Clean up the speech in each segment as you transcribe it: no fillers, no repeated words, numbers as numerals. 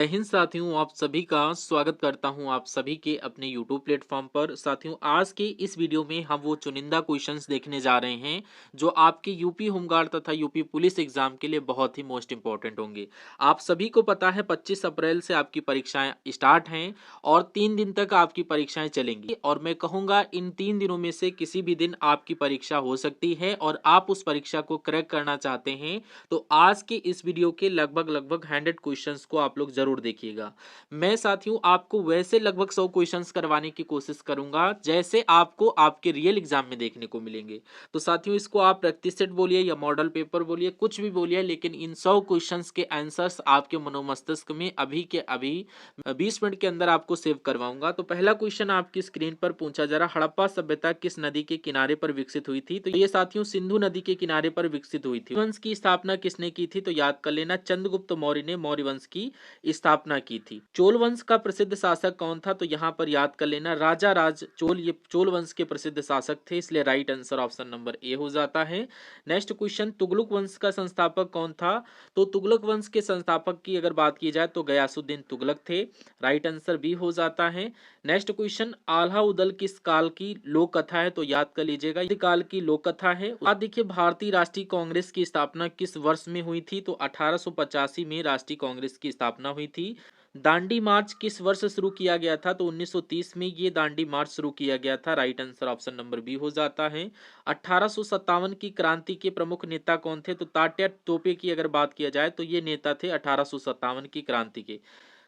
जय हिंद साथियों, आप सभी का स्वागत करता हूं आप सभी के अपने YouTube प्लेटफॉर्म पर। साथियों, आज के इस वीडियो में हम वो चुनिंदा क्वेश्चंस देखने जा रहे हैं जो आपके यूपी होमगार्ड तथा यूपी पुलिस एग्जाम के लिए बहुत ही मोस्ट इंपॉर्टेंट होंगे। आप सभी को पता है 25 अप्रैल से आपकी परीक्षाएं स्टार्ट हैं और 3 दिन तक आपकी परीक्षाएं चलेंगी और मैं कहूँगा इन 3 दिनों में से किसी भी दिन आपकी परीक्षा हो सकती है और आप उस परीक्षा को क्रैक करना चाहते हैं तो आज के इस वीडियो के लगभग लगभग 100 क्वेश्चंस को आप लोग जरूर देखिएगा। मैं साथियों आपको वैसे लगभग 100 क्वेश्चंस करवाने की कोशिश करूंगा जैसे आपको आपके रियल एग्जाम में देखने को मिलेंगे। तो साथियों इसको आप प्रैक्टिस सेट बोलिए या मॉडल पेपर बोलिए, कुछ भी बोलिए, लेकिन इन 100 क्वेश्चंस के आंसर्स आपके मनोमस्तिष्क में अभी के अभी 20 मिनट के अंदर आपको सेव करवाऊंगा। तो पहला क्वेश्चन आपकी स्क्रीन पर पूछा जा रहा, हड़प्पा सभ्यता किस नदी के किनारे पर विकसित हुई थी? तो ये साथियों सिंधु नदी के किनारे पर विकसित हुई थी। वंश की स्थापना किसने की थी? तो याद कर लेना, चंद्रगुप्त मौर्य ने मौर्य वंश की स्थापना की थी। चोल वंश का प्रसिद्ध शासक कौन था? तो यहाँ पर याद कर लेना, राजा राज चोल। ये चोल वंश के प्रसिद्ध शासक थे, इसलिए right answer option number A हो जाता है। नेक्स्ट क्वेश्चन, तुगलक वंश का संस्थापक कौन था? तो तुगलक वंश के संस्थापक की अगर बात की जाए तो गयासुद्दीन तुगलक थे, राइट आंसर बी हो जाता है। नेक्स्ट क्वेश्चन, आल्हा उदल किस काल की लोक कथा है? तो याद कर लीजिएगा, ये काल की लोक कथा है। आज देखिए, भारतीय राष्ट्रीय कांग्रेस की स्थापना किस वर्ष में हुई थी? तो 1885 में राष्ट्रीय कांग्रेस की स्थापना हुई थी। दांडी मार्च किस वर्ष शुरू किया गया था? तो 1930 में ये दांडी मार्च शुरू किया गया था, right answer option number B हो जाता है। 1857 की क्रांति के प्रमुख नेता कौन थे? तो तात्या टोपे की अगर बात किया जाए तो ये नेता थे 1857 की क्रांति के।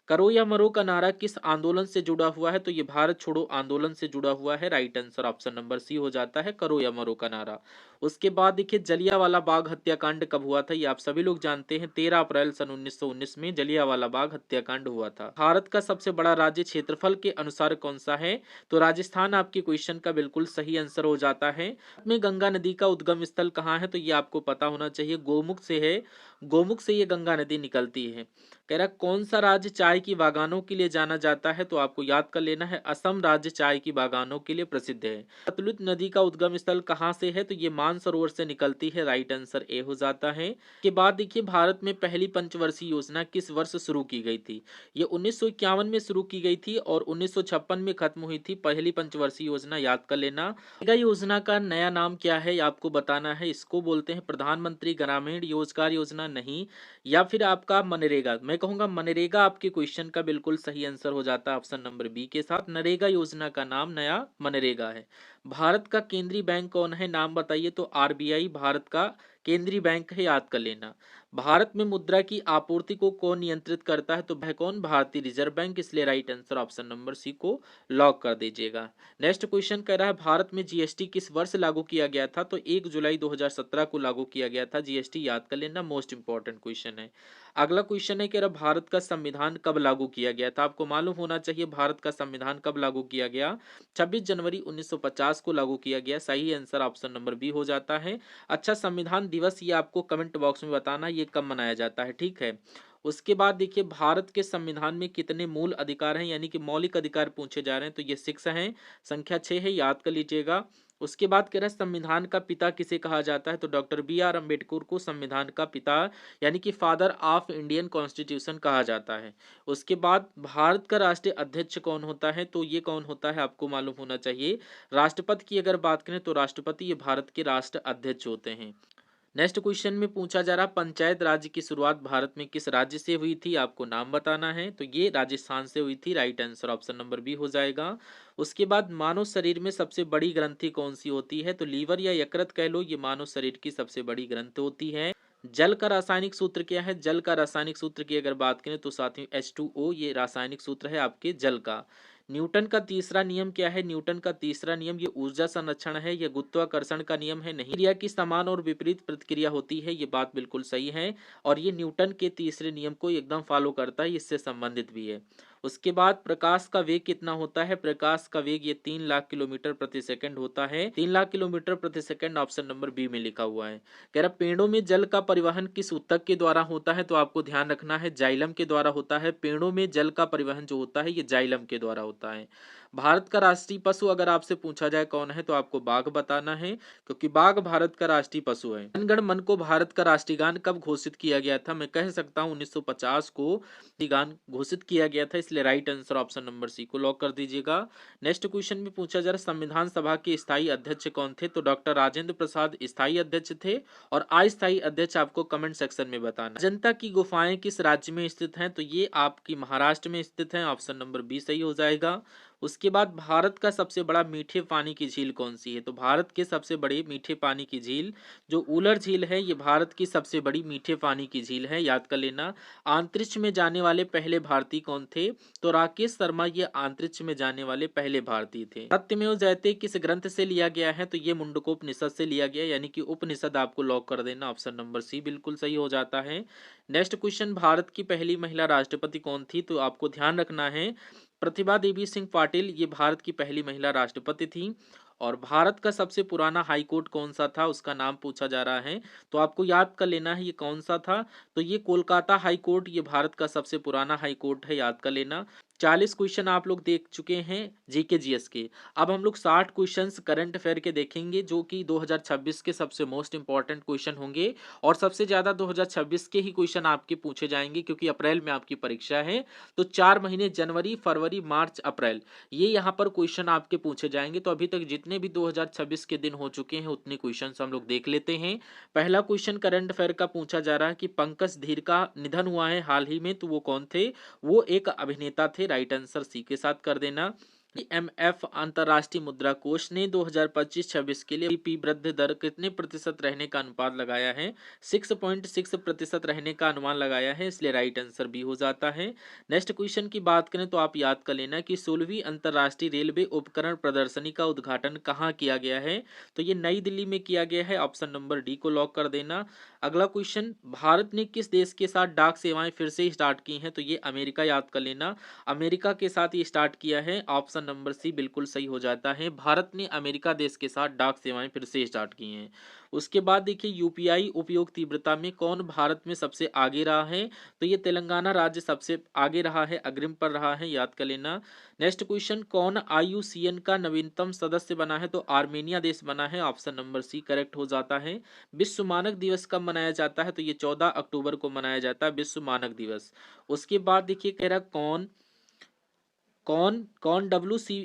करो या मरो का नारा किस आंदोलन से जुड़ा हुआ है? तो ये भारत छोड़ो आंदोलन से जुड़ा हुआ है, right answer option number C हो जाता है, करो या मरो का नारा। उसके बाद देखिए, जलियांवाला बाग हत्याकांड कब हुआ था? ये आप सभी लोग जानते हैं, 13 अप्रैल सन 1919 में जलियांवाला बाग हत्याकांड हुआ था। भारत का सबसे बड़ा राज्य क्षेत्रफल के अनुसार कौन सा है? तो राजस्थान आपके क्वेश्चन का बिल्कुल सही आंसर हो जाता है। में गंगा नदी का उद्गम स्थल कहाँ है? तो ये आपको पता होना चाहिए, गोमुख से है। गोमुख से ये गंगा नदी निकलती है। कह रहा, कौन सा राज्य चाय की बागानों के लिए जाना जाता है? तो आपको याद कर लेना है, असम राज्य चाय की बागानों के लिए प्रसिद्ध है। सतलुज नदी का उद्गम स्थल कहाँ से है? तो ये मानसरोवर से निकलती है, राइट आंसर ए हो जाता है। के बाद देखिए, भारत में पहली पंचवर्षीय योजना किस वर्ष शुरू की गई थी? ये 1951 में शुरू की गई थी और 1956 में खत्म हुई थी पहली पंचवर्षीय योजना, याद कर लेना। मनरेगा योजना का नया नाम क्या है? आपको बताना है, इसको बोलते हैं प्रधानमंत्री ग्रामीण रोजगार योजना, नहीं, या फिर आपका मनरेगा। मैं कहूंगा मनरेगा आपके क्वेश्चन का बिल्कुल सही आंसर हो जाता है ऑप्शन नंबर बी के साथ, नरेगा योजना का नाम नया मनरेगा है। भारत का केंद्रीय बैंक कौन है? नाम बताइए। तो आरबीआई भारत का केंद्रीय बैंक है, याद कर लेना। भारत में मुद्रा की आपूर्ति को कौन नियंत्रित करता है? तो वह कौन? भारतीय रिजर्व बैंक, इसलिए right answer option number C को लॉक कर दीजिएगा। नेक्स्ट क्वेश्चन कह रहा है, भारत में जीएसटी किस वर्ष लागू किया गया था? तो 1 जुलाई 2017 को लागू किया गया था जीएसटी, याद कर लेना, मोस्ट इंपॉर्टेंट क्वेश्चन है। अगला क्वेश्चन है, कह रहा भारत का संविधान कब लागू किया गया था? आपको मालूम होना चाहिए भारत का संविधान कब लागू किया गया। 26 जनवरी 1950 को लागू किया गया, सही आंसर ऑप्शन नंबर बी हो जाता है। अच्छा, संविधान दिवस ये आपको कमेंट बॉक्स में बताना ये कब मनाया जाता है, ठीक है। उसके बाद देखिए, भारत के संविधान में कितने मूल अधिकार हैं, यानी कि मौलिक अधिकार पूछे जा रहे हैं, तो ये 6 हैं, संख्या 6 है, याद कर लीजिएगा। उसके बाद कह रहा है, संविधान का पिता किसे कहा जाता है? तो डॉक्टर बी आर अम्बेडकर को संविधान का पिता यानी कि फादर ऑफ इंडियन कॉन्स्टिट्यूशन कहा जाता है। उसके बाद भारत का राष्ट्रीय अध्यक्ष कौन होता है? तो ये कौन होता है आपको मालूम होना चाहिए। राष्ट्रपति की अगर बात करें तो राष्ट्रपति ये भारत के राष्ट्र अध्यक्ष होते हैं। नेक्स्ट क्वेश्चन में पूछा जा रहा, पंचायत राज्य की शुरुआत भारत में किस राज्य से हुई थी? आपको नाम बताना है। तो ये राजस्थान से हुई थी, right answer option number B हो जाएगा। उसके बाद मानव शरीर में सबसे बड़ी ग्रंथि कौन सी होती है? तो लीवर या यकृत कह लो, ये मानव शरीर की सबसे बड़ी ग्रंथि होती है। जल का रासायनिक सूत्र क्या है? जल का रासायनिक सूत्र की अगर बात करें तो साथियों H2O ये रासायनिक सूत्र है आपके जल का। न्यूटन का तीसरा नियम क्या है? न्यूटन का तीसरा नियम ये ऊर्जा संरक्षण है, ये गुरुत्वाकर्षण का नियम है, नहीं। क्रिया की समान और विपरीत प्रतिक्रिया होती है, ये बात बिल्कुल सही है और ये न्यूटन के तीसरे नियम को एकदम फॉलो करता है, इससे संबंधित भी है। उसके बाद प्रकाश का वेग कितना होता है? प्रकाश का वेग ये 3 लाख किलोमीटर प्रति सेकंड होता है, 3 लाख किलोमीटर प्रति सेकंड ऑप्शन नंबर बी में लिखा हुआ है। कह रहा, पेड़ों में जल का परिवहन किस ऊतक के द्वारा होता है? तो आपको ध्यान रखना है, जाइलम के द्वारा होता है। पेड़ों में जल का परिवहन जो होता है ये जाइलम के द्वारा होता है। भारत का राष्ट्रीय पशु अगर आपसे पूछा जाए कौन है तो आपको बाघ बताना है, क्योंकि बाघ भारत का राष्ट्रीय पशु है। जन गण मन को भारत का राष्ट्रीय गान कब घोषित किया गया था? मैं कह सकता हूँ 1950 को राष्ट्रीय गान घोषित किया गया था, इसलिए right answer option number C को लॉक कर दीजिएगा। नेक्स्ट क्वेश्चन में पूछा जा रहा है संविधान सभा के स्थायी अध्यक्ष कौन थे? तो डॉक्टर राजेंद्र प्रसाद स्थायी अध्यक्ष थे, और अस्थायी अध्यक्ष आपको कमेंट सेक्शन में बताना। अजंता की गुफाएं किस राज्य में स्थित हैं? तो ये आपकी महाराष्ट्र में स्थित है, ऑप्शन नंबर बी सही हो जाएगा। उसके बाद भारत का सबसे बड़ा मीठे पानी की झील कौन सी है? तो भारत के सबसे बड़े मीठे पानी की झील जो उलर झील है, ये भारत की सबसे बड़ी मीठे पानी की झील है, याद कर लेना। अंतरिक्ष में जाने वाले पहले भारतीय कौन थे? तो राकेश शर्मा ये अंतरिक्ष में जाने वाले पहले भारतीय थे। सत्यमेव जयते किस ग्रंथ से लिया गया है? तो ये मुंडकोपनिषद से लिया गया, यानी कि उपनिषद आपको लॉक कर देना, ऑप्शन नंबर सी बिल्कुल सही हो जाता है। नेक्स्ट क्वेश्चन, भारत की पहली महिला राष्ट्रपति कौन थी? तो आपको ध्यान रखना है प्रतिभा देवी सिंह पाटिल ये भारत की पहली महिला राष्ट्रपति थी। और भारत का सबसे पुराना हाई कोर्ट कौन सा था, उसका नाम पूछा जा रहा है, तो आपको याद कर लेना है ये कौन सा था। तो ये कोलकाता हाई कोर्ट, ये भारत का सबसे पुराना हाई कोर्ट है, याद कर लेना। 40 क्वेश्चन आप लोग देख चुके हैं जीके जीएस के। अब हम लोग 60 क्वेश्चंस करंट अफेयर के देखेंगे, जो कि 2026 के सबसे मोस्ट इंपॉर्टेंट क्वेश्चन होंगे, और सबसे ज्यादा 2026 के ही क्वेश्चन आपके पूछे जाएंगे, क्योंकि अप्रैल में आपकी परीक्षा है। तो 4 महीने जनवरी, फरवरी, मार्च, अप्रैल, ये यहाँ पर क्वेश्चन आपके पूछे जाएंगे। तो अभी तक जितने भी 2026 के दिन हो चुके हैं उतने क्वेश्चन हम लोग देख लेते हैं। पहला क्वेश्चन करंट अफेयर का पूछा जा रहा है कि पंकज धीर का निधन हुआ है हाल ही में, तो वो कौन थे? वो एक अभिनेता थे, राइट आंसर सी के साथ कर देना। IMF अंतर्राष्ट्रीय मुद्रा कोष ने 2025-26 के लिए जीडीपी वृद्धि दर कितने प्रतिशत रहने का अनुपात लगाया है? 6.6% रहने का अनुमान लगाया है, इसलिए राइट आंसर बी हो जाता है। नेक्स्ट क्वेश्चन की बात करें तो आप याद कर लेना कि 16वीं अंतर्राष्ट्रीय रेलवे उपकरण प्रदर्शनी का उद्घाटन कहाँ किया गया है? तो ये नई दिल्ली में किया गया है, ऑप्शन नंबर डी को लॉक कर देना। अगला क्वेश्चन, भारत ने किस देश के साथ डाक सेवाएं फिर से स्टार्ट की हैं? तो ये अमेरिका, याद कर लेना, अमेरिका के साथ ये स्टार्ट किया है, ऑप्शन नंबर सी बिल्कुल सही हो जाता है। भारत ने अमेरिका देश के साथ डाक सेवाएं फिर से स्टार्ट की हैं। उसके बाद देखिए यूपीआई उपयोग तीव्रता में कौन भारत में सबसे आगे रहा है? तो ये तेलंगाना राज्य सबसे आगे रहा है, अग्रिम पर रहा है, याद कर लेना। नेक्स्ट क्वेश्चन, कौन आईयूसीएन का नवीनतम सदस्य बना है? तो आर्मेनिया देश बना है, ऑप्शन नंबर सी करेक्ट हो जाता है। विश्व मानक दिवस कब मनाया जाता है? तो ये 14 अक्टूबर को मनाया जाता है, विश्व मानक दिवस। उसके बाद देखिए कह रहा कौन कौन कौन डब्ल्यू सी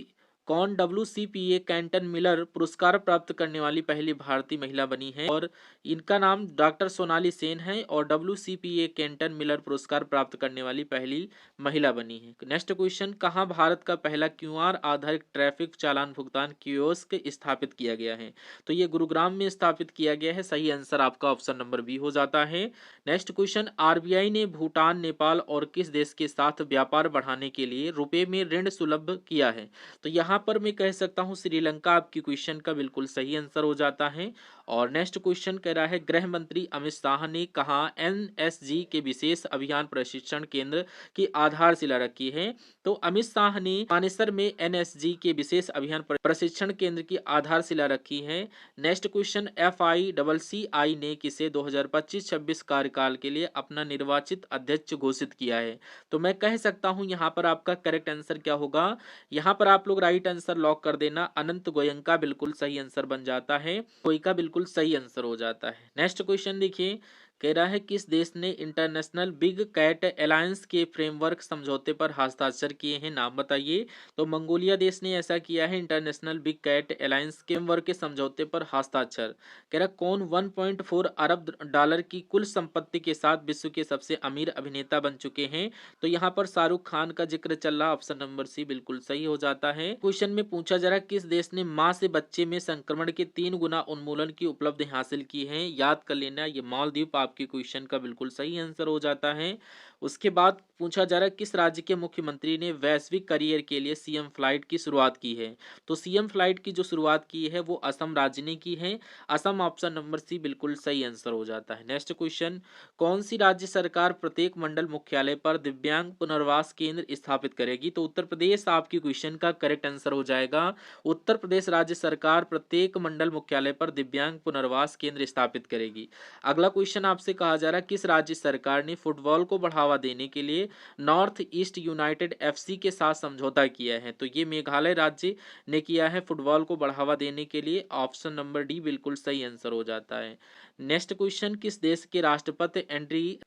कौन WCPA कैंटन मिलर पुरस्कार प्राप्त करने वाली पहली भारतीय महिला बनी है? और इनका नाम डॉक्टर सोनाली सेन है, और WCPA कैंटन मिलर पुरस्कार प्राप्त करने वाली पहली महिला बनी है। नेक्स्ट क्वेश्चन, कहाँ भारत का पहला QR आधारित ट्रैफिक चालान भुगतान कियोस्क स्थापित किया गया है? तो ये गुरुग्राम में स्थापित किया गया है, सही आंसर आपका ऑप्शन नंबर बी हो जाता है। नेक्स्ट क्वेश्चन, RBI ने भूटान, नेपाल और किस देश के साथ व्यापार बढ़ाने के लिए रुपए में ऋण सुलभ किया है? तो यहाँ पर मैं कह सकता हूँ श्रीलंका आपकी क्वेश्चन का बिल्कुल सही आंसर हो जाता है। और नेक्स्ट क्वेश्चन कह रहा है गृह मंत्री अमित शाह ने कहा NSG के विशेष अभियान प्रशिक्षण केंद्र की आधारशिला रखी है? तो अमित शाह ने मानेसर में NSG के विशेष अभियान प्रशिक्षण केंद्र की आधारशिला रखी है। नेक्स्ट क्वेश्चन, FICCI ने किसे 2025-26 कार्यकाल के लिए अपना निर्वाचित अध्यक्ष घोषित किया है? तो मैं कह सकता हूं यहाँ पर आपका करेक्ट आंसर क्या होगा, यहाँ पर आप लोग राइट आंसर लॉक कर देना, अनंत गोयंका बिल्कुल सही आंसर बन जाता है, गोयंका बिल्कुल सही आंसर हो जाता है। नेक्स्ट क्वेश्चन देखिए, कह रहा है किस देश ने इंटरनेशनल बिग कैट अलायंस के फ्रेमवर्क समझौते पर हस्ताक्षर किए हैं? नाम बताइए। तो मंगोलिया देश ने ऐसा किया है, international big cat alliance framework के समझौते पर हस्ताक्षर। कह रहा कौन 1.4 अरब डॉलर की कुल संपत्ति के साथ विश्व के सबसे अमीर अभिनेता बन चुके हैं? तो यहाँ पर शाहरुख खान का जिक्र चल रहा, ऑप्शन नंबर सी बिल्कुल सही हो जाता है। क्वेश्चन में पूछा जा रहा है किस देश ने मां से बच्चे में संक्रमण के 3 गुना उन्मूलन की उपलब्धि हासिल की है? याद कर लेना, ये मालदीव आपके क्वेश्चन का बिल्कुल सही आंसर हो जाता है। उसके बाद पूछा जा रहा है किस राज्य के मुख्यमंत्री ने वैश्विक करियर के लिए CM फ्लाइट की शुरुआत की है? तो CM फ्लाइट की जो शुरुआत की है वो असम राज्य ने की है, असम, ऑप्शन नंबर सी बिल्कुल सही आंसर हो जाता है। नेक्स्ट क्वेश्चन, कौन सी राज्य सरकार प्रत्येक मंडल मुख्यालय पर दिव्यांग पुनर्वास केंद्र स्थापित करेगी? तो उत्तर प्रदेश आपकी क्वेश्चन का करेक्ट आंसर हो जाएगा। उत्तर प्रदेश राज्य सरकार प्रत्येक मंडल मुख्यालय पर दिव्यांग पुनर्वास केंद्र स्थापित करेगी। अगला क्वेश्चन आपसे कहा जा रहा है किस राज्य सरकार ने फुटबॉल को बढ़ावा बढ़ावा देने के लिए नॉर्थ ईस्ट यूनाइटेड एफसी के साथ समझौता किया है? तो ये मेघालय राज्य ने किया है फुटबॉल को बढ़ावा देने के लिए। ऑप्शन नंबर डी बिल्कुल सही आंसर हो जाता है। नेक्स्ट क्वेश्चन, किस देश के राष्ट्रपति एंड्री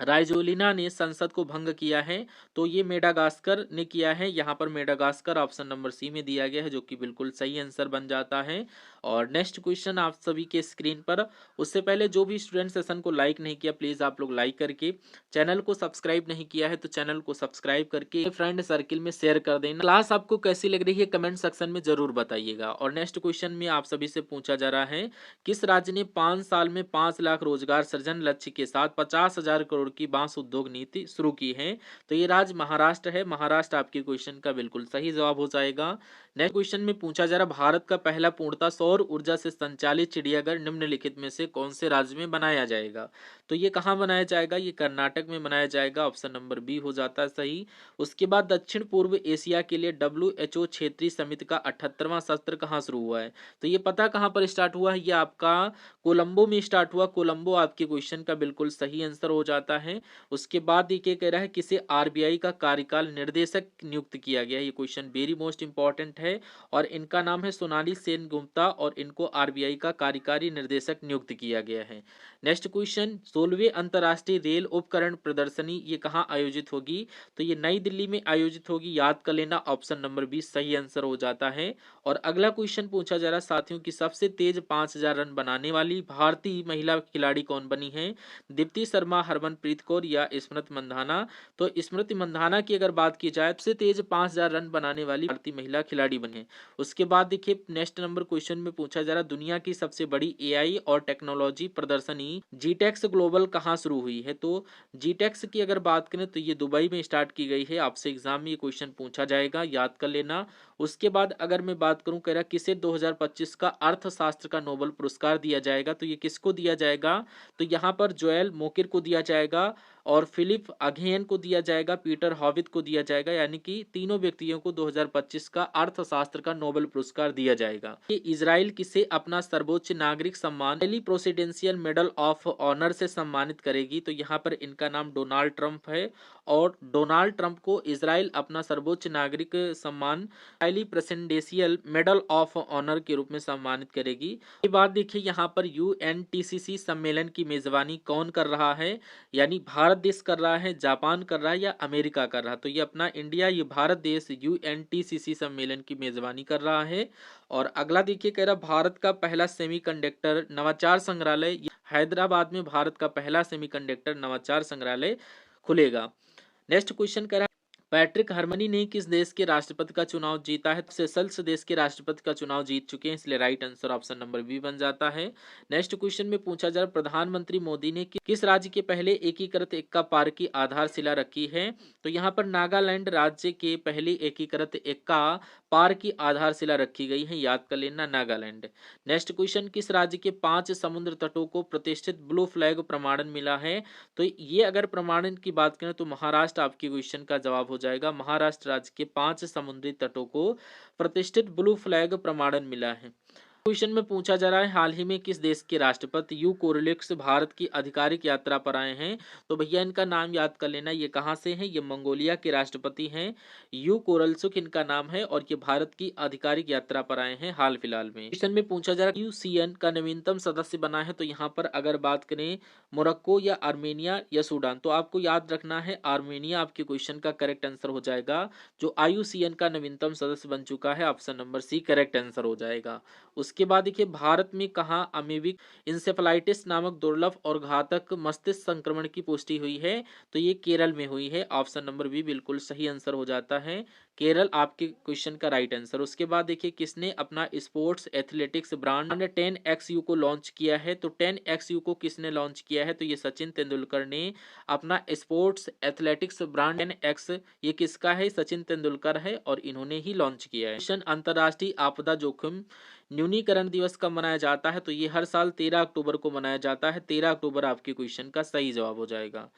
राइजोलिना ने संसद को भंग किया है? तो ये मेडागास्कर ने किया है। यहाँ पर मेडागास्कर ऑप्शन नंबर सी में दिया गया है, जो कि बिल्कुल सही आंसर बन जाता है। और नेक्स्ट क्वेश्चन आप सभी के स्क्रीन पर। उससे पहले जो भी स्टूडेंट सेशन को लाइक नहीं किया, प्लीज आप लोग लाइक करके, चैनल को सब्सक्राइब नहीं किया है तो चैनल को सब्सक्राइब करके फ्रेंड सर्किल में शेयर कर देना। क्लास आपको कैसी लग रही है कमेंट सेक्शन में जरूर बताइएगा। और नेक्स्ट क्वेश्चन में आप सभी से पूछा जा रहा है, किस राज्य ने 5 साल में 5 लाख रोजगार सृजन लक्ष्य के साथ 50,000 करोड़ की बांस उद्योग नीति शुरू की है? तो ये राज्य महाराष्ट्र है। महाराष्ट्र आपके क्वेश्चन का बिल्कुल सही जवाब हो जाएगा। नेक्स्ट क्वेश्चन में पूछा जा रहा, भारत का पहला पूर्णतः सौर ऊर्जा से संचालित चिड़ियाघर निम्नलिखित में से कौन से राज्य में बनाया जाएगा? तो ये कहाँ बनाया जाएगा? ये कर्नाटक में बनाया जाएगा। ऑप्शन नंबर बी हो जाता है सही। उसके बाद दक्षिण पूर्व एशिया के लिए WHO क्षेत्रीय समिति का 78वां सत्र कहाँ शुरू हुआ है? तो ये पता कहाँ पर स्टार्ट हुआ है? ये आपका कोलंबो में स्टार्ट हुआ। कोलंबो आपके क्वेश्चन का बिल्कुल सही आंसर हो जाता है। उसके बाद ये कह रहा है, किसे RBI का कार्यकाल निर्देशक नियुक्त किया गया है? ये क्वेश्चन वेरी मोस्ट इंपॉर्टेंट है और इनका नाम है सोनाली सेन गुप्ता और इनको RBI का कार्यकारी निर्देशक नियुक्त किया गया है। नेक्स्ट क्वेश्चन, 16वीं अंतर्राष्ट्रीय रेल उपकरण प्रदर्शनी ये कहाँ आयोजित होगी? तो ये नई दिल्ली में आयोजित होगी। याद कर लेना, ऑप्शन नंबर बी सही आंसर हो जाता है। और अगला क्वेश्चन पूछा जा रहा है साथियों की, सबसे तेज 5,000 रन बनाने वाली भारतीय महिला खिलाड़ी कौन बनी है? दीप्ति शर्मा, हरमनप्रीत कौर या स्मृति मंधाना? तो स्मृति मंधाना की अगर बात की जाए, सबसे तेज 5,000 रन बनाने वाली भारतीय महिला खिलाड़ी बनी है। उसके बाद देखिए नेक्स्ट नंबर क्वेश्चन में पूछा जा रहा, दुनिया की सबसे बड़ी AI और टेक्नोलॉजी प्रदर्शनी GTEX ग्लोबल कहाँ शुरू हुई है? तो GTEX की अगर बात करें तो ये दुबई में स्टार्ट की गई है। आपसे एग्जाम में ये क्वेश्चन पूछा जाएगा, याद कर लेना। उसके बाद अगर मैं बात करूं, कह रहा किसे 2025 का अर्थशास्त्र का नोबेल पुरस्कार दिया जाएगा? तो ये किसको दिया जाएगा? तो यहाँ पर जोएल मोकिर को दिया जाएगा और फिलिप अगेन को दिया जाएगा, पीटर हॉविट को दिया जाएगा। यानी कि तीनों व्यक्तियों को 2025 का अर्थशास्त्र का नोबेल पुरस्कार दिया जाएगा। कि इजराइल किसे अपना सर्वोच्च नागरिक सम्मान डेली प्रेसिडेंशियल मेडल ऑफ ऑनर से सम्मानित करेगी? तो यहाँ पर इनका नाम डोनाल्ड ट्रंप है और डोनाल्ड ट्रंप को इजराइल अपना सर्वोच्च नागरिक सम्मान डेली प्रेसिडेंशियल मेडल ऑफ ऑनर के रूप में सम्मानित करेगी। ये बात देखिए, यहाँ पर UNTCC सम्मेलन की मेजबानी कौन कर रहा है? यानी भारत देश कर रहा है, जापान कर रहा है या अमेरिका कर रहा है? तो ये अपना इंडिया, ये भारत देश UNTCC सम्मेलन की मेजबानी कर रहा है। और अगला देखिए कह रहा, भारत का पहला सेमीकंडक्टर नवाचार संग्रहालय हैदराबाद में, भारत का पहला सेमीकंडक्टर नवाचार संग्रहालय खुलेगा। नेक्स्ट क्वेश्चन कह रहा, पैट्रिक हरमनी ने किस देश के राष्ट्रपति का चुनाव जीता है? सेशल्स देश के राष्ट्रपति का चुनाव जीत चुके हैं, इसलिए right answer option number B बन जाता है। नेक्स्ट क्वेश्चन में पूछा जा रहा, प्रधानमंत्री मोदी ने किस राज्य के पहले एकीकृत एक्का पार्क की आधारशिला रखी है? तो यहाँ पर नागालैंड राज्य के पहले एकीकृत एक्का पार्क की आधारशिला रखी गई है। याद कर लेना, नागालैंड। नेक्स्ट क्वेश्चन, किस राज्य के 5 समुद्र तटों को प्रतिष्ठित ब्लू फ्लैग प्रमाणन मिला है? तो ये अगर प्रमाणन की बात करें तो महाराष्ट्र आपके क्वेश्चन का जवाब हो जाएगा। महाराष्ट्र राज्य के 5 समुद्री तटों को प्रतिष्ठित ब्लू फ्लैग प्रमाणन मिला है। क्वेश्चन में पूछा जा रहा है, हाल ही में किस देश के राष्ट्रपति यू कोरलिक्स भारत की आधिकारिक यात्रा पर आए हैं? तो भैया इनका नाम याद कर लेना, ये कहाँ से हैं? ये मंगोलिया के राष्ट्रपति हैं, यू कोरलसुक इनका नाम है और ये भारत की आधिकारिक यात्रा पर आए हैं हाल फिलहाल में। क्वेश्चन में पूछा जा रहा है, UCN का नवीनतम सदस्य बना है? तो यहाँ पर अगर बात करें मोरक्को या आर्मेनिया या सूडान, तो आपको याद रखना है आर्मेनिया आपके क्वेश्चन का करेक्ट आंसर हो जाएगा, जो IUCN का नवीनतम सदस्य बन चुका है। Option number C correct answer हो जाएगा। उसके बाद देखिए, भारत में कहाँ अमीबिक इंसेफेलाइटिस नामक दुर्लभ और घातक मस्तिष्क संक्रमण की पुष्टि हुई है? तो ये केरल में हुई है। ऑप्शन नंबर बी बिल्कुल सही आंसर हो जाता है, केरल आपके क्वेश्चन का राइट आंसर। उसके बाद देखिए, किसने अपना स्पोर्ट्स एथलेटिक्स ब्रांड 10XU को लॉन्च किया है? तो 10XU को किसने लॉन्च किया है? तो ये सचिन तेंदुलकर ने अपना स्पोर्ट्स एथलेटिक्स ब्रांड 10X, ये किसका है? सचिन तेंदुलकर है और इन्होंने ही लॉन्च किया है। अंतर्राष्ट्रीय आपदा जोखिम न्यूनीकरण दिवस कब मनाया जाता है? तो ये हर साल 13 अक्टूबर को मनाया जाता है। 13 अक्टूबर आपके क्वेश्चन का सही जवाब हो जाएगा।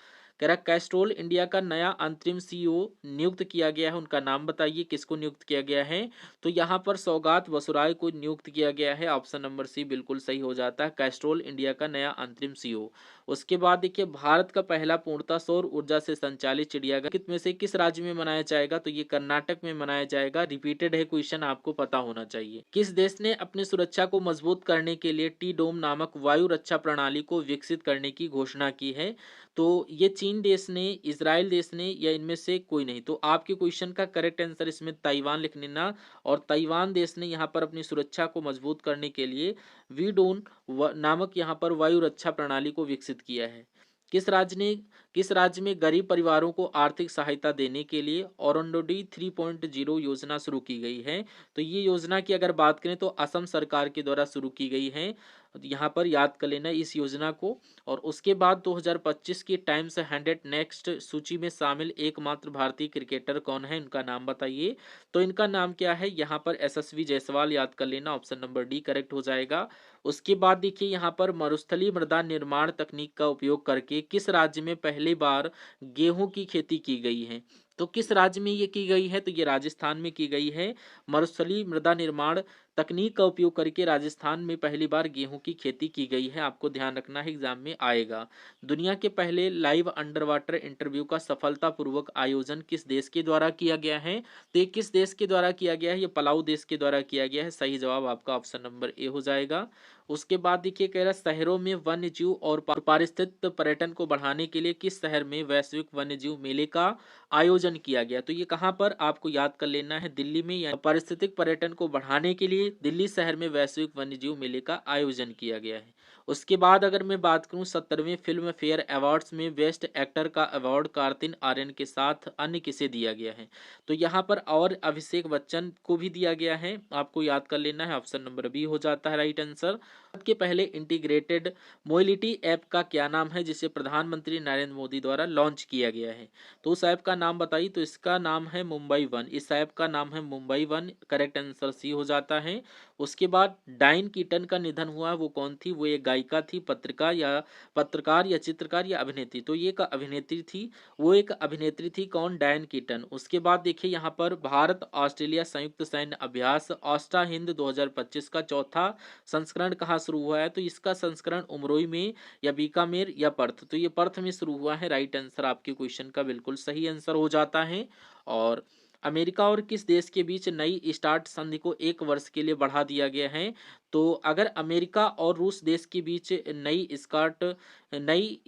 कह रहा, कैस्ट्रोल इंडिया का नया अंतरिम CEO नियुक्त किया गया है, उनका नाम बताइए, किसको नियुक्त किया गया है? तो यहाँ पर सौगात बसुराय को नियुक्त किया गया है। ऑप्शन नंबर सी बिल्कुल सही हो जाता है, कैस्ट्रोल इंडिया का नया अंतरिम CEO। उसके बाद देखिए भारत का पहला पूर्णतः सौर ऊर्जा से संचालित चिड़ियाघर में से किस राज्य में मनाया जाएगा, तो ये कर्नाटक में मनाया जाएगा। रिपीटेड है क्वेश्चन, आपको पता होना चाहिए। किस देश ने अपनी सुरक्षा को मजबूत करने के लिए टी डोम नामक वायु रक्षा प्रणाली को विकसित करने की घोषणा की है, तो ये चीन देश ने, इजराइल देश ने, या इनमें से कोई नहीं। तो आपके क्वेश्चन का करेक्ट आंसर इसमें ताइवान लिख लेना, और ताइवान देश ने यहाँ पर अपनी सुरक्षा को मजबूत करने के लिए वीडोन नामक यहाँ पर वायु रक्षा प्रणाली को विकसित किया है। किस राज्य में गरीब परिवारों को आर्थिक सहायता देने के लिए अरुणोदय 3.0 योजना शुरू की गई है, तो ये योजना की अगर बात करें तो असम सरकार के द्वारा शुरू की गई है। यहाँ पर याद कर लेना इस योजना को। और उसके बाद 2025 की टाइम्स 100 नेक्स्ट सूची में शामिल एकमात्र भारतीय क्रिकेटर कौन है, इनका नाम बताइए। तो इनका नाम क्या है, यहाँ पर यशस्वी जायसवाल याद कर लेना, ऑप्शन नंबर डी करेक्ट हो जाएगा। उसके बाद देखिए यहाँ पर मरुस्थलीय मृदा निर्माण तकनीक का उपयोग करके किस राज्य में पहली बार गेहूं की खेती की गई है, तो किस राज्य में ये की गई है, तो ये राजस्थान में की गई है। मरुस्थलीय मृदा निर्माण तकनीक का उपयोग करके राजस्थान में पहली बार गेहूं की खेती की गई है, आपको ध्यान रखना है, एग्जाम में आएगा। दुनिया के पहले लाइव अंडर वाटर इंटरव्यू का सफलतापूर्वक आयोजन किस देश के द्वारा किया गया है, तो ये किस देश के द्वारा किया गया है, ये पलाऊ देश के द्वारा किया गया है। सही जवाब आपका ऑप्शन नंबर ए हो जाएगा। उसके बाद देखिए कह रहा है शहरों में वन्य जीव और पारिस्थितिक पर्यटन को बढ़ाने के लिए किस शहर में वैश्विक वन्य जीव मेले का आयोजन किया गया, तो ये कहाँ पर आपको याद कर लेना है, दिल्ली में। या पारिस्थितिक पर्यटन को बढ़ाने के लिए दिल्ली शहर में वैश्विक वन्य जीव मेले का आयोजन किया गया है। उसके बाद अगर मैं बात करूं 70वें फिल्म फेयर अवार्ड्स में बेस्ट एक्टर का अवार्ड कार्तिक आर्यन के साथ अन्य किसे दिया गया है, तो यहाँ पर और अभिषेक बच्चन को भी दिया गया है, आपको याद कर लेना है, ऑप्शन नंबर बी हो जाता है राइट आंसर। के पहले इंटीग्रेटेड मोबिलिटी ऐप का क्या नाम है जिसे प्रधानमंत्री नरेंद्र मोदी द्वारा लॉन्च किया गया है, तो उस ऐप का नाम बताइए। तो इसका नाम है मुंबई वन, इस ऐप का नाम है Mumbai one, correct answer C हो जाता है। उसके बाद डाइन कीटन का निधन हुआ, वो कौन थी, वो एक गायिका थी, पत्रकार या चित्रकार या अभिनेत्री, तो ये एक अभिनेत्री थी, वो एक अभिनेत्री थी कौन, डायन कीटन। उसके बाद देखिए यहाँ पर भारत ऑस्ट्रेलिया संयुक्त सैन्य अभ्यास ऑस्टा हिंद 2025 का चौथा संस्करण कहाँ शुरू हुआ है, तो इसका संस्करण उमरोई में या बीकानेर या पर्थ, तो ये पर्थ में शुरू हुआ है, राइट आंसर आपके क्वेश्चन का बिल्कुल सही आंसर हो जाता है। और अमेरिका और किस देश के बीच नई स्टार्ट संधि को 1 वर्ष के लिए बढ़ा दिया गया है, तो अगर अमेरिका और रूस देश के बीच नई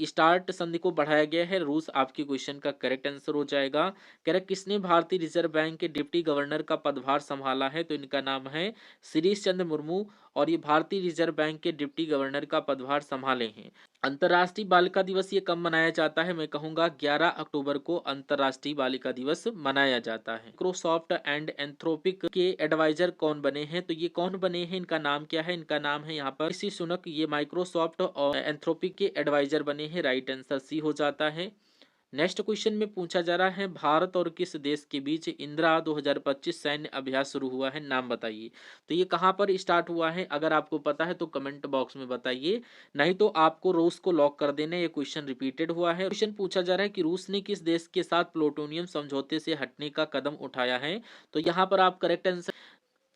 स्टार्ट संधि को बढ़ाया गया है, रूस आपके क्वेश्चन का करेक्ट आंसर हो जाएगा। करेक्ट, किसने भारतीय रिजर्व बैंक के डिप्टी गवर्नर का पदभार संभाला है, तो इनका नाम है शिरीष चंद्र मुर्मू, और ये भारतीय रिजर्व बैंक के डिप्टी गवर्नर का पदभार संभाले हैं। अंतर्राष्ट्रीय बालिका दिवस ये कब मनाया जाता है, मैं कहूंगा 11 अक्टूबर को अंतर्राष्ट्रीय बालिका दिवस मनाया जाता है। माइक्रोसॉफ्ट एंड एंथ्रोपिक के एडवाइजर कौन बने हैं, तो ये कौन बने हैं, इनका नाम क्या है, इनका नाम है यहाँ पर ऋषि सुनक, ये माइक्रोसॉफ्ट और एंथ्रोपिक के एडवाइजर बने हैं, राइट आंसर सी हो जाता है। नेक्स्ट क्वेश्चन में पूछा जा रहा है भारत और किस देश के बीच इंदिरा 2025 सैन्य अभ्यास शुरू हुआ है, नाम बताइए। तो ये कहाँ पर स्टार्ट हुआ है, अगर आपको पता है तो कमेंट बॉक्स में बताइए, नहीं तो आपको रूस को लॉक कर देना। ये क्वेश्चन रिपीटेड हुआ है। क्वेश्चन पूछा जा रहा है कि रूस ने किस देश के साथ प्लूटोनियम समझौते से हटने का कदम उठाया है, तो यहाँ पर आप करेक्ट आंसर,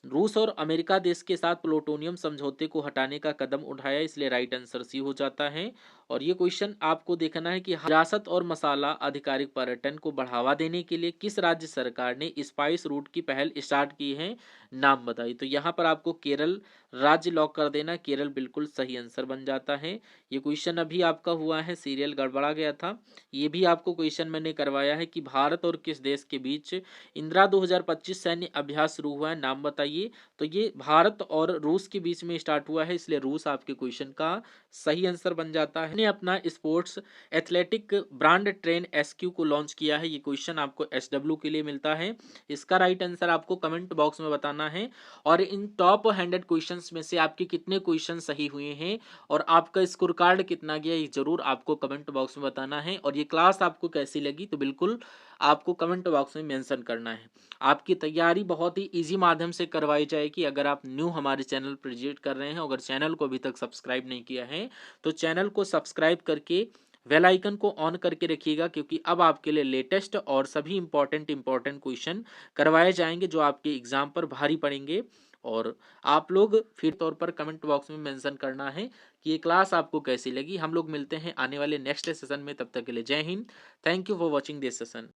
रूस और अमेरिका देश के साथ प्लूटोनियम समझौते को हटाने का कदम उठाया, इसलिए राइट आंसर सी हो जाता है। और ये क्वेश्चन आपको देखना है कि हिरासत और मसाला आधिकारिक पर्यटन को बढ़ावा देने के लिए किस राज्य सरकार ने स्पाइस रूट की पहल स्टार्ट की है, नाम बताइए। तो यहाँ पर आपको केरल राज्य लॉक कर देना, केरल बिल्कुल सही आंसर बन जाता है। ये क्वेश्चन अभी आपका हुआ है, सीरियल गड़बड़ा गया था, ये भी आपको क्वेश्चन मैंने करवाया है कि भारत और किस देश के बीच इंदिरा 2025 सैन्य अभ्यास शुरू हुआ है, नाम बताइए। तो ये भारत और रूस के बीच में स्टार्ट हुआ है, इसलिए रूस आपके क्वेश्चन का सही आंसर बन जाता है। ने अपना sports athletic brand train SQ को लॉन्च किया है, ये क्वेश्चन आपको एसडब्ल्यू के लिए मिलता है, इसका राइट आंसर आपको कमेंट बॉक्स में बताना है। और इन टॉप 100 क्वेश्चंस में से आपके कितने क्वेश्चन सही हुए हैं और आपका स्कोर कार्ड कितना गया, ये जरूर आपको कमेंट बॉक्स में बताना है। और ये क्लास आपको कैसी लगी, तो बिल्कुल आपको कमेंट बॉक्स में मेंशन करना है। आपकी तैयारी बहुत ही इजी माध्यम से करवाई जाएगी। अगर आप न्यू हमारे चैनल पर विजिट कर रहे हैं, अगर चैनल को अभी तक सब्सक्राइब नहीं किया है तो चैनल को सब्सक्राइब करके बेल आइकन को ऑन करके रखिएगा, क्योंकि अब आपके लिए लेटेस्ट और सभी इंपॉर्टेंट क्वेश्चन करवाए जाएंगे जो आपके एग्जाम पर भारी पड़ेंगे। और आप लोग फिर तौर पर कमेंट बॉक्स में मेंशन करना है कि ये क्लास आपको कैसी लगी। हम लोग मिलते हैं आने वाले नेक्स्ट सेशन में, तब तक के लिए जय Hind. Thank you for watching this session.